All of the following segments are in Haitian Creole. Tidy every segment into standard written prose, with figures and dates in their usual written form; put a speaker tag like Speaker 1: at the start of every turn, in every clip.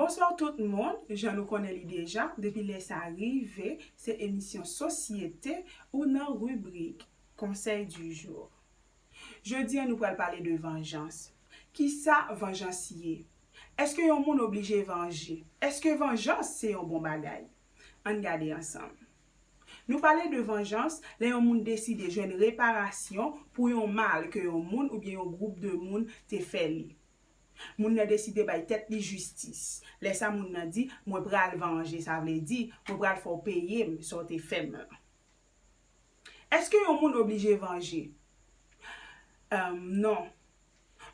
Speaker 1: Bonsoir tout le monde, je nous connais déjà, depuis les arrivées, c'est émission Société ou dans rubrique Conseil du jour. Jeudi, nous allons parler de vengeance. Qui ça, vengeance y est? Est-ce que yon moun obligé venger? Est-ce que vengeance c'est un bon bagay? On regarde ensemble. Nous parlons de vengeance, les yon moun décide de jouer une réparation pour yon mal que yon moun ou bien un groupe de moun te fait li. Moun nan décide bay tête li justice. Laisse moun nan dit moi pral venger, ça veut dire moi pral faut payer so te fait. Est-ce que yon moun obligé venger? Non.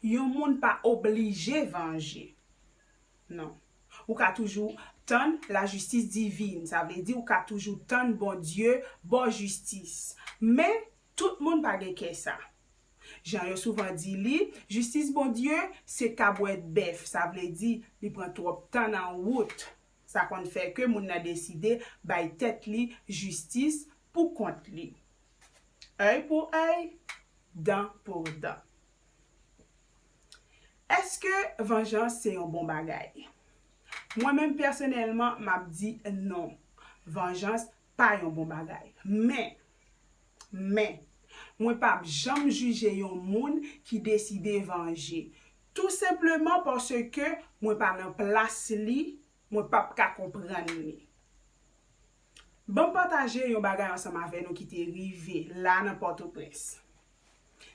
Speaker 1: Yon moun pas obligé venger. Non. Ou ka toujours tendre la justice divine, ça veut dire ou ka toujours tendre bon Dieu, bon justice. Mais tout le monde pas que ça. Jean souvent dit li, justice bon Dieu, c'est cabouet bœuf, ça veut dire il prend trop temps en route. Ça qu'on fait que moun a décidé bay tête li justice pour compte li. Œil pour œil, dent pour dent. Est-ce que vengeance c'est un bon bagay? Moi-même personnellement, m'a dit non. Vengeance pas un bon bagay. Mais moi pas jamais juger yon moun qui décide venger. Tout simplement parce que moi pas dans place li, moi pas ka comprendre li. Bon partager yon bagay ensemble avec nous qui t'est rivé là dans Port-au-Prince.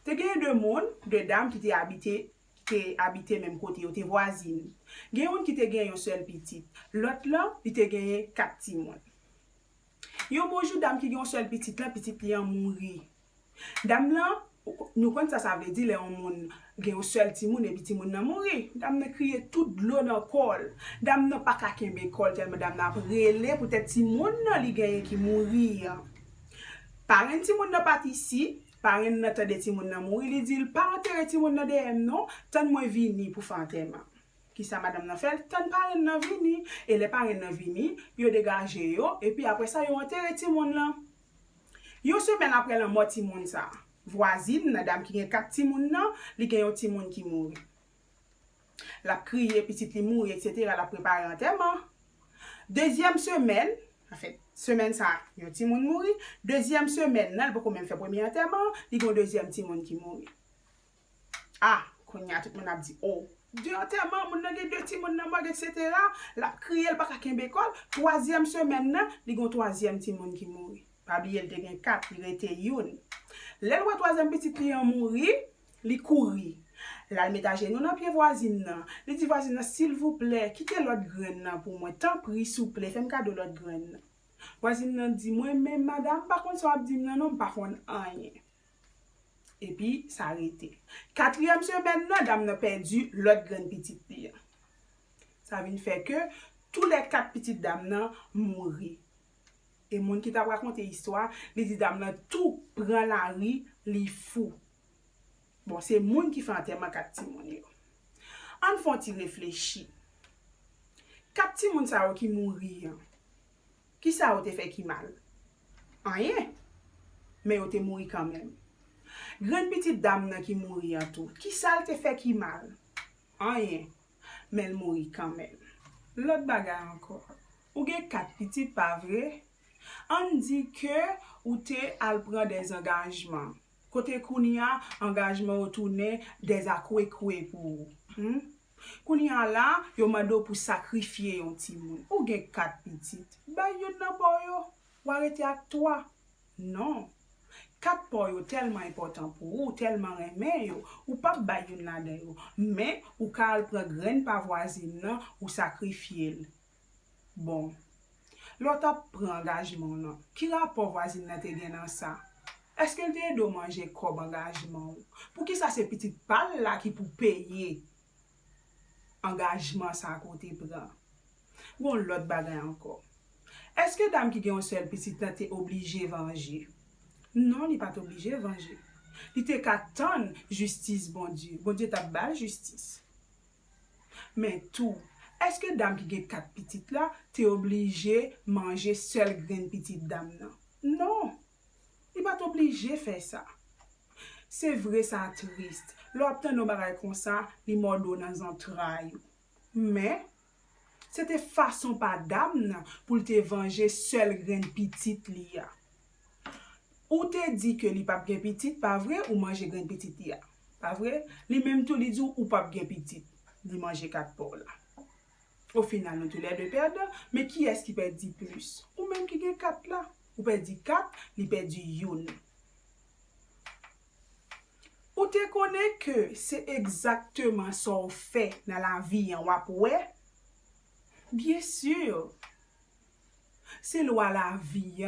Speaker 1: Te gen de moun, de dame qui habité même côté, yo te voisine. Gen yon qui te gen yon seul petit. L'autre là, il te gen 4 petits moun. Yon bonjour dame qui gen yon seul petit là, petit li en mouri. Dame là, nous connaissons ça veut dire les moun gen yon seul petit moun et petit moun nan mouri. Dame nan crié toute l'eau dans col. Dame nan pas ka kembe col tellement dame nan relé peut-être petit moun nan li gen qui mouri. Parent petit moun nan pas ici. Parent nan tande ti moun nan mouri, li dit pas enterrer ti moun nan derrière non, tan moi vini pour faire enterrement. Qui ça madame nan fait, tan parent nan vini et les parents nan vini, yo dégager yo et puis après ça yo enterrer ti moun nan. Yo semaine après la mort ti moun ça. Voisine madame qui gen 4 ti moun nan, li gen yon ti moun qui mouri. La crier petite li mouri etc. la préparer enterrement. Deuxième semaine, en fait semaine ça, yon ti moun mouri. Deuxième semaine, nan, beaucoup même fait premier enterrement, il y a deuxième ti moun qui mouri. Ah, konya tout moun a dit, oh, deux enterrement, moun nan gen deux ti moun nan mort, etc. La crié, el pas ka kembe école. Troisième semaine, nan, il y a troisième ti moun qui mouri. Pas oublier, il te gen 4, il rete yon. Le troisième petit client mouri, li couri. La met à genoux dans pied voisine nan. Li dit voisine s'il vous plaît, quittez l'autre graine nan pour moi. Tant pris s'il vous plaît, fais-moi cadeau l'autre graine. Voisine nan dit moi même madame par contre ça dit non par contre rien. Et puis ça arrêté. Quatrième semaine nan dame n'a perdu l'autre graine petite li. Ça vient faire que tous les 4 petites dames nan mouri. Et moun qui t'a raconté histoire, li dit dame nan tout prend la rue, li fou. Bon, c'est moun qui fait enterrement 4 ti moun yo. On font ti réfléchir. 4 ti moun sa yo qui mouri. Qui ça te fait qui mal? Rien. Mais yo te mouri quand même. Grande petite dame nan qui mouri en tout. Qui ça te fait qui mal? Rien. Mais elle mouri quand même. L'autre bagarre encore. Ou gen 4 petites pas vrai? On dit que ou te al prend des engagements. Côté kounia, engagement retourné des akwe pour. Kounia là, yo mando pour sacrifier yon ti moun. Ou gen 4 petites. Ba yon nan po yo, ou arrêter ak toi. Non. 4 po yo tellement important pour ou, tellement aimé yo, ou pas ba yon nan de yo. Mais ou ka al prend graine pa voisine nan, ou sacrifier. Bon. L'autre prend engagement nan. Qui rapport voisine nan te gen nan ça? Est-ce qu'elle te doit manger comme engagement? Pour qui ça c'est petite balle là qui pour payer engagement ça à côté prend? Bon l'autre bagay encore. Est-ce que dame qui gen un seul petit là t'es obligé venger? Non, il pas obligé venger. Il te qu'attendre justice bon Dieu. Bon Dieu t'a bal justice. Mais tout, est-ce que dame qui gen 4 petites là t'es obligé manger seul graine petite dame non? Non. Il pas obligé faire ça. C'est vrai ça triste. L'obtenir nos bagages comme ça, il mord dans entrailles. Mais C'était façon pa dam nan pou te venger seul grain petit li ya. Ou te dit que li pap gen petit, pas vrai, ou manger grain petit li ya. Pas vrai? Li même tout li dit ou pap gen petit, li manger 4 pour là. Au final, nous tous les deux perdons, mais qui est-ce qui perdit plus? Ou même qui gagne 4 là? Ou perdit 4, li perdit youn. Ou te connaît que c'est exactement ça on fait dans la vie en wap ouais? Bien sûr. C'est loi la vie.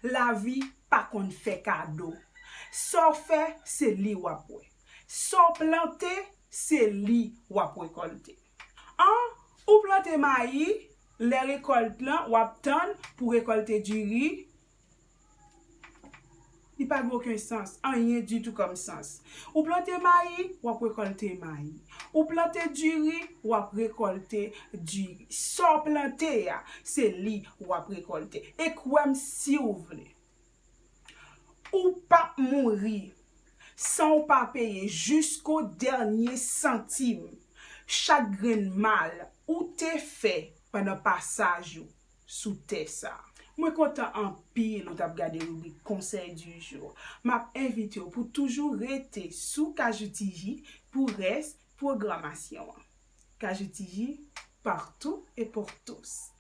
Speaker 1: La vie pas qu'on fait cadeau. Ça fait c'est li wap ouais. Ça planté c'est li wap récolter. Ou planter maïs, les récoltes là wap tan pour récolter du riz. Il n'y a pas aucun sens, rien du tout comme sens. Ou planter maïs, ou récolter maïs. Ou planter du riz, ou récolter du riz. Sans planter, c'est li ou récolter. Et quoi si vous voulez. Ou pas mourir sans pas payer jusqu'au dernier centime. Chaque grain mal ou te fait pendant passage sous terre ça. Moi content en pile ou t'a gardé le conseil du jour. M'a invité pour toujours rester sous KJTJ pour reste programmation. KJTJ partout et pour tous.